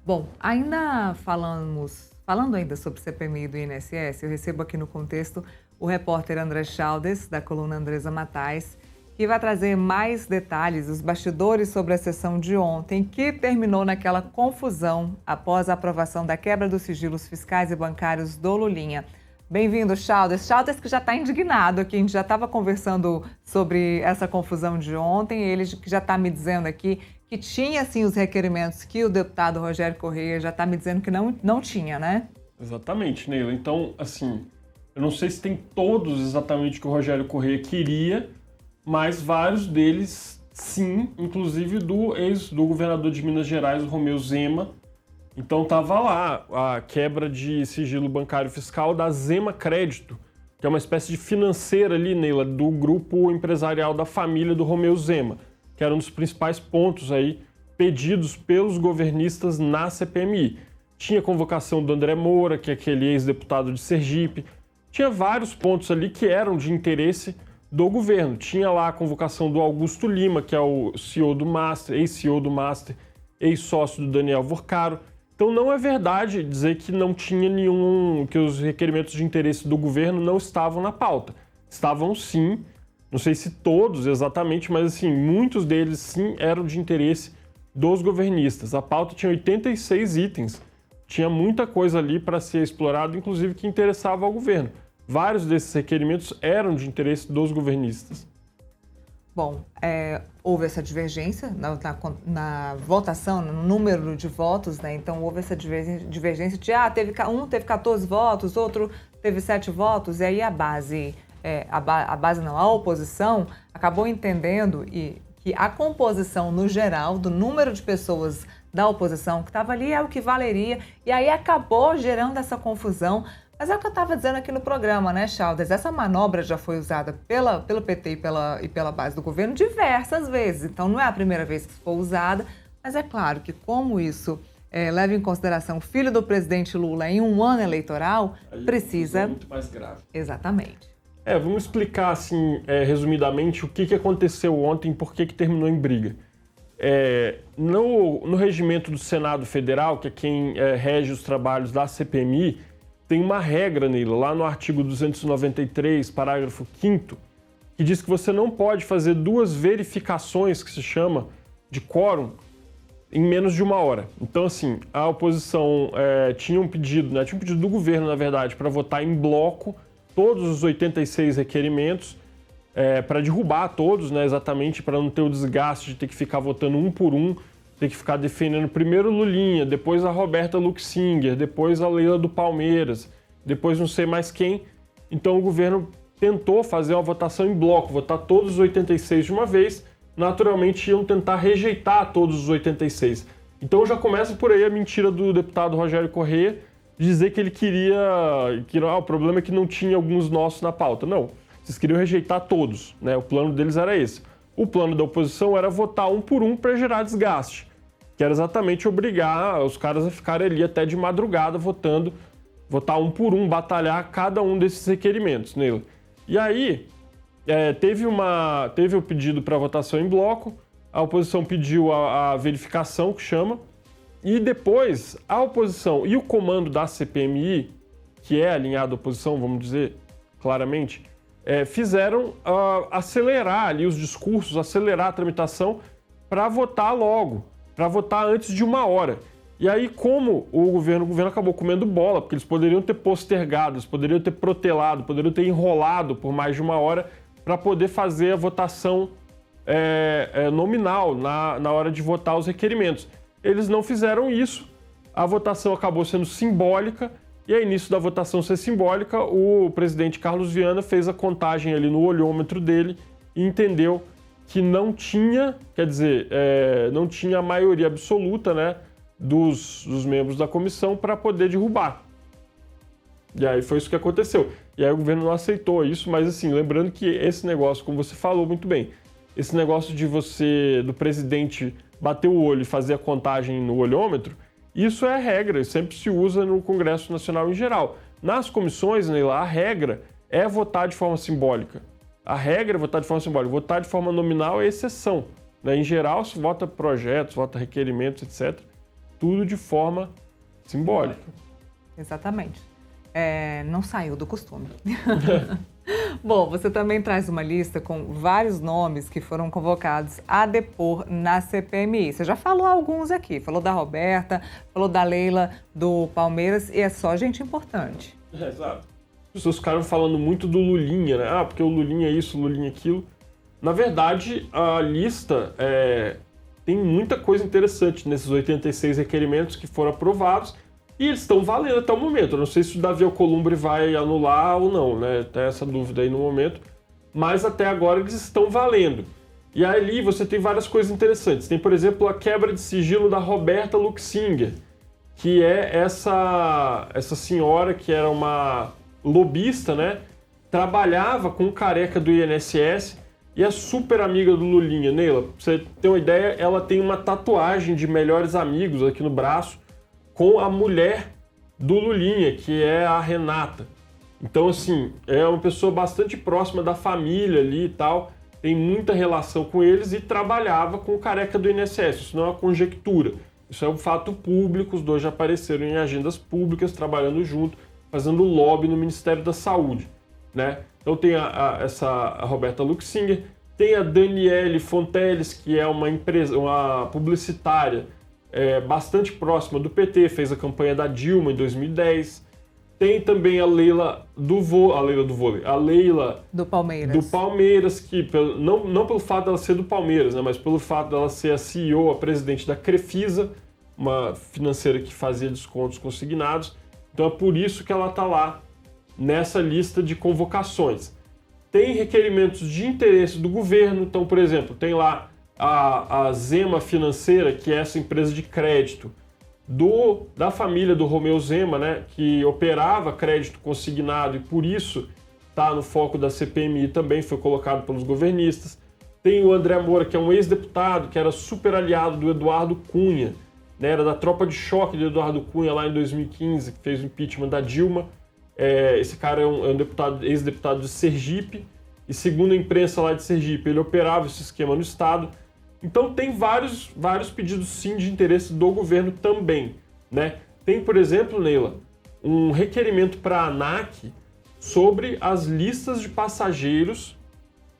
Bom, falando ainda sobre CPMI do INSS, eu recebo aqui no contexto o repórter André Chaldes, da coluna Andresa Matais, que vai trazer mais detalhes, os bastidores sobre a sessão de ontem, que terminou naquela confusão após a aprovação da quebra dos sigilos fiscais e bancários do Lulinha. Bem-vindo, Chaldes. Chaldes que já está indignado aqui, a gente já estava conversando sobre essa confusão de ontem, ele que já está me dizendo aqui que tinha, sim, os requerimentos que o deputado Rogério Correia já está me dizendo que não tinha, né? Exatamente, Neila. Então, assim, eu não sei se tem todos exatamente o que o Rogério Correia queria, mas vários deles, sim, inclusive do governador de Minas Gerais, o Romeu Zema. Então estava lá a quebra de sigilo bancário fiscal da Zema Crédito, que é uma espécie de financeira ali, Neila, do grupo empresarial da família do Romeu Zema, que era um dos principais pontos aí pedidos pelos governistas na CPMI. Tinha convocação do André Moura, que é aquele ex-deputado de Sergipe. Tinha vários pontos ali que eram de interesse do governo. Tinha lá a convocação do Augusto Lima, que é o CEO do Master, ex-CEO do Master, ex-sócio do Daniel Vorcaro. Então não é verdade dizer que não tinha que os requerimentos de interesse do governo não estavam na pauta. Estavam sim, não sei se todos exatamente, mas assim, muitos deles sim eram de interesse dos governistas. A pauta tinha 86 itens, tinha muita coisa ali para ser explorado, inclusive que interessava ao governo. Vários desses requerimentos eram de interesse dos governistas. Bom, houve essa divergência na votação, no número de votos, né? Então houve essa divergência de um teve 14 votos, outro teve 7 votos, e aí a oposição acabou entendendo que a composição no geral do número de pessoas da oposição que estava ali é o que valeria, e aí acabou gerando essa confusão. Mas é o que eu estava dizendo aqui no programa, né, Chaldes? Essa manobra já foi usada pelo PT e pela base do governo diversas vezes. Então, não é a primeira vez que foi usada, mas é claro que como isso leva em consideração o filho do presidente Lula em um ano eleitoral, aí precisa... É muito mais grave. Exatamente. Vamos explicar, assim, resumidamente, o que aconteceu ontem e por que terminou em briga. No regimento do Senado Federal, que é quem rege os trabalhos da CPMI, tem uma regra nele, lá no artigo 293, parágrafo 5º, que diz que você não pode fazer 2 verificações, que se chama, de quórum, em menos de 1 hora. Então, assim, a oposição tinha um pedido do governo, na verdade, para votar em bloco todos os 86 requerimentos, para derrubar todos, né, exatamente, para não ter o desgaste de ter que ficar votando um por um, ter que ficar defendendo primeiro Lulinha, depois a Roberta Luxinger, depois a Leila do Palmeiras, depois não sei mais quem. Então o governo tentou fazer uma votação em bloco, votar todos os 86 de uma vez. Naturalmente iam tentar rejeitar todos os 86. Então já começa por aí a mentira do deputado Rogério Correia, dizer que ele queria... o problema é que não tinha alguns nossos na pauta. Não, vocês queriam rejeitar todos, né? O plano deles era esse. O plano da oposição era votar um por um para gerar desgaste, que era exatamente obrigar os caras a ficarem ali até de madrugada votando, votar um por um, batalhar cada um desses requerimentos, Neila. E aí, teve o pedido para votação em bloco, a oposição pediu a verificação, que chama, e depois a oposição e o comando da CPMI, que é alinhado à oposição, vamos dizer claramente, fizeram acelerar ali os discursos, acelerar a tramitação para votar logo, para votar antes de 1 hora. E aí, como o governo acabou comendo bola, porque eles poderiam ter postergado, eles poderiam ter protelado, poderiam ter enrolado por mais de 1 hora para poder fazer a votação nominal na hora de votar os requerimentos. Eles não fizeram isso, a votação acabou sendo simbólica, e aí, início da votação ser simbólica, o presidente Carlos Viana fez a contagem ali no olhômetro dele e entendeu que não tinha, não tinha a maioria absoluta, né, dos membros da comissão para poder derrubar. E aí foi isso que aconteceu. E aí o governo não aceitou isso, mas assim, lembrando que esse negócio, como você falou muito bem, esse negócio do presidente bater o olho e fazer a contagem no olhômetro, isso é a regra, sempre se usa no Congresso Nacional em geral. Nas comissões, Neila, a regra é votar de forma simbólica. A regra é votar de forma simbólica. Votar de forma nominal é exceção, né? Em geral, se vota projetos, vota requerimentos, etc. tudo de forma simbólica. Exatamente. Não saiu do costume. Bom, você também traz uma lista com vários nomes que foram convocados a depor na CPMI. Você já falou alguns aqui, falou da Roberta, falou da Leila do Palmeiras, e é só gente importante. Exato. As pessoas ficaram falando muito do Lulinha, né? Porque o Lulinha é isso, o Lulinha é aquilo. Na verdade, a lista tem muita coisa interessante nesses 86 requerimentos que foram aprovados, e eles estão valendo até o momento. Eu não sei se o Davi Alcolumbre vai anular ou não, né? Tem essa dúvida aí no momento. Mas até agora eles estão valendo. E ali você tem várias coisas interessantes. Tem, por exemplo, a quebra de sigilo da Roberta Luxinger, que é essa senhora que era uma lobista, né? Trabalhava com o careca do INSS e é super amiga do Lulinha. Neila, pra você ter uma ideia, ela tem uma tatuagem de melhores amigos aqui no braço, com a mulher do Lulinha, que é a Renata. Então, assim, é uma pessoa bastante próxima da família ali e tal, tem muita relação com eles e trabalhava com o careca do INSS. Isso não é uma conjectura, isso é um fato público, os dois já apareceram em agendas públicas, trabalhando junto, fazendo lobby no Ministério da Saúde, né? Então tem a Roberta Luxinger, tem a Daniele Fonteles, que é uma publicitária, bastante próxima do PT, fez a campanha da Dilma em 2010. Tem também a Leila do Palmeiras, que não pelo fato dela ser do Palmeiras, né, mas pelo fato dela ser a CEO, a presidente da Crefisa, uma financeira que fazia descontos consignados. Então é por isso que ela está lá nessa lista de convocações. Tem requerimentos de interesse do governo, então, por exemplo, tem lá a Zema Financeira, que é essa empresa de crédito da família do Romeu Zema, né, que operava crédito consignado e por isso está no foco da CPMI, também foi colocado pelos governistas. Tem o André Moura, que é um ex-deputado, que era super aliado do Eduardo Cunha, né, era da tropa de choque do Eduardo Cunha lá em 2015, que fez o impeachment da Dilma. Esse cara é um ex-deputado de Sergipe, e segundo a imprensa lá de Sergipe, ele operava esse esquema no Estado. Então tem vários pedidos sim de interesse do governo também, né? Tem, por exemplo, Neila, um requerimento para a ANAC sobre as listas de passageiros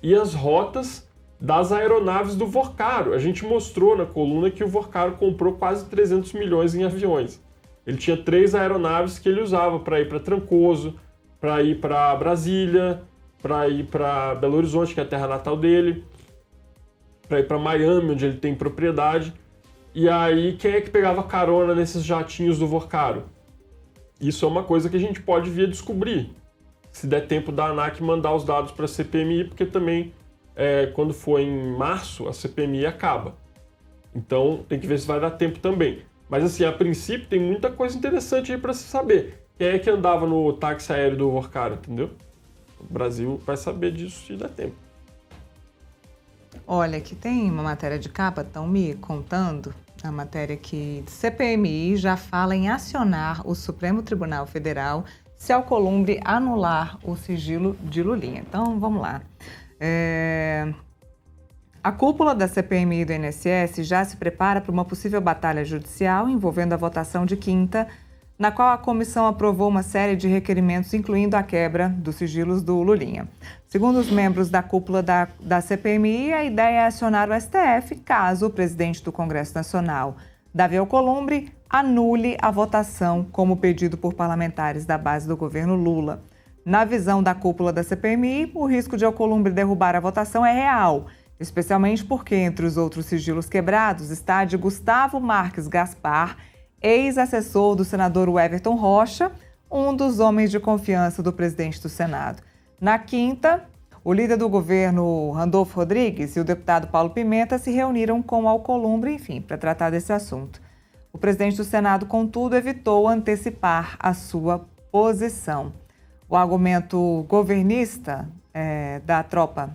e as rotas das aeronaves do Vorcaro. A gente mostrou na coluna que o Vorcaro comprou quase 300 milhões em aviões. Ele tinha 3 aeronaves que ele usava para ir para Trancoso, para ir para Brasília, para ir para Belo Horizonte, que é a terra natal dele, para ir para Miami, onde ele tem propriedade. E aí, quem é que pegava carona nesses jatinhos do Vorcaro? Isso é uma coisa que a gente pode vir a descobrir, se der tempo da ANAC mandar os dados para a CPMI, porque também, quando for em março, a CPMI acaba. Então, tem que ver se vai dar tempo também. Mas, assim, a princípio, tem muita coisa interessante aí para se saber. Quem é que andava no táxi aéreo do Vorcaro, entendeu? O Brasil vai saber disso se der tempo. Olha, aqui tem uma matéria de capa, estão me contando, a matéria que CPMI já fala em acionar o Supremo Tribunal Federal se Alcolumbre anular o sigilo de Lulinha. Então, vamos lá. A cúpula da CPMI e do INSS já se prepara para uma possível batalha judicial envolvendo a votação de quinta, na qual a comissão aprovou uma série de requerimentos, incluindo a quebra dos sigilos do Lulinha. Segundo os membros da cúpula da CPMI, a ideia é acionar o STF caso o presidente do Congresso Nacional, Davi Alcolumbre, anule a votação como pedido por parlamentares da base do governo Lula. Na visão da cúpula da CPMI, o risco de Alcolumbre derrubar a votação é real, especialmente porque entre os outros sigilos quebrados está a de Gustavo Marques Gaspar, ex-assessor do senador Everton Rocha, um dos homens de confiança do presidente do Senado. Na quinta, o líder do governo, Randolfo Rodrigues, e o deputado Paulo Pimenta se reuniram com Alcolumbre, enfim, para tratar desse assunto. O presidente do Senado, contudo, evitou antecipar a sua posição. O argumento governista da tropa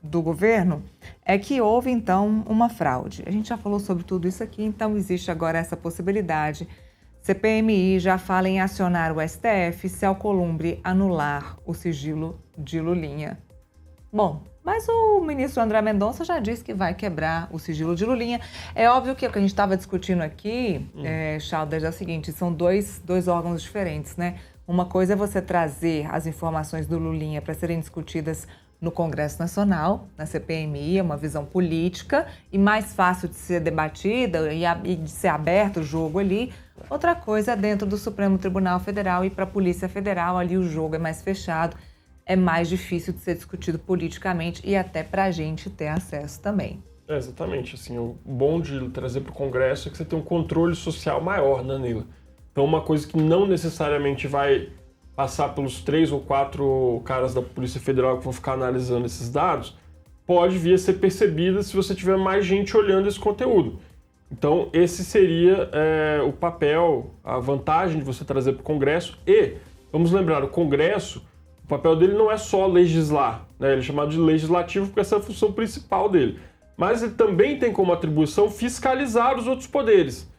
do governo é que houve, então, uma fraude. A gente já falou sobre tudo isso aqui, então existe agora essa possibilidade. CPMI já fala em acionar o STF se Alcolumbre anular o sigilo de Lulinha. Bom, Mas o ministro André Mendonça já disse que vai quebrar o sigilo de Lulinha. É óbvio que o que a gente estava discutindo aqui, Chalder, é o seguinte, são dois órgãos diferentes, né? Uma coisa é você trazer as informações do Lulinha para serem discutidas no Congresso Nacional, na CPMI, é uma visão política e mais fácil de ser debatida e de ser aberto o jogo ali. Outra coisa é dentro do Supremo Tribunal Federal e para a Polícia Federal, ali o jogo é mais fechado. É mais difícil de ser discutido politicamente e até para a gente ter acesso também. Exatamente. Assim, o bom de trazer para o Congresso é que você tem um controle social maior, né, Neila? Então, uma coisa que não necessariamente vai passar pelos 3 ou 4 caras da Polícia Federal que vão ficar analisando esses dados, pode vir a ser percebida se você tiver mais gente olhando esse conteúdo. Então, esse seria o papel, a vantagem de você trazer para o Congresso. E, vamos lembrar, o Congresso, o papel dele não é só legislar, né? Ele é chamado de legislativo porque essa é a função principal dele. Mas ele também tem como atribuição fiscalizar os outros poderes.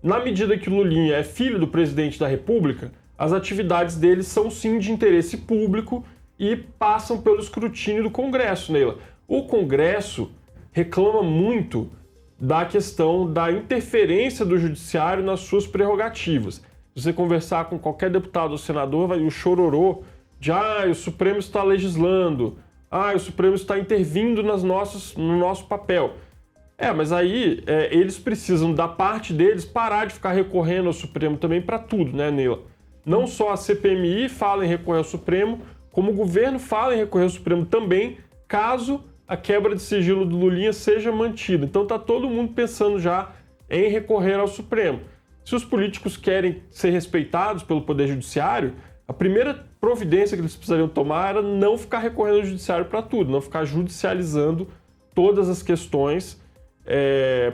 Na medida que o Lulinha é filho do presidente da República, as atividades dele são sim de interesse público e passam pelo escrutínio do Congresso, Neila. O Congresso reclama muito da questão da interferência do Judiciário nas suas prerrogativas. Se você conversar com qualquer deputado ou senador, vai o chororô de o Supremo está legislando, o Supremo está intervindo no nosso papel. Mas aí eles precisam, da parte deles, parar de ficar recorrendo ao Supremo também para tudo, né, Neila? Não só a CPMI fala em recorrer ao Supremo, como o governo fala em recorrer ao Supremo também, caso a quebra de sigilo do Lulinha seja mantida. Então está todo mundo pensando já em recorrer ao Supremo. Se os políticos querem ser respeitados pelo Poder Judiciário, a primeira providência que eles precisariam tomar era não ficar recorrendo ao Judiciário para tudo, não ficar judicializando todas as questões,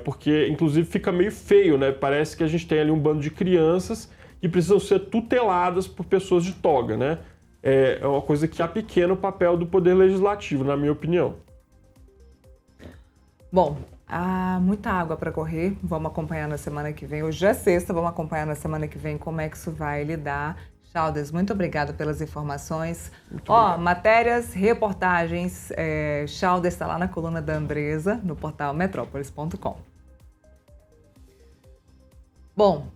porque inclusive fica meio feio, né? Parece que a gente tem ali um bando de crianças que precisam ser tuteladas por pessoas de toga, né? É uma coisa que apequena o papel do Poder Legislativo, na minha opinião. Bom, há muita água para correr, vamos acompanhar na semana que vem. Hoje é sexta, vamos acompanhar na semana que vem como é que isso vai lidar. Chalder, muito obrigada pelas informações. Matérias, reportagens, Chalder está lá na coluna da Andresa, no portal metrópolis.com. Bom,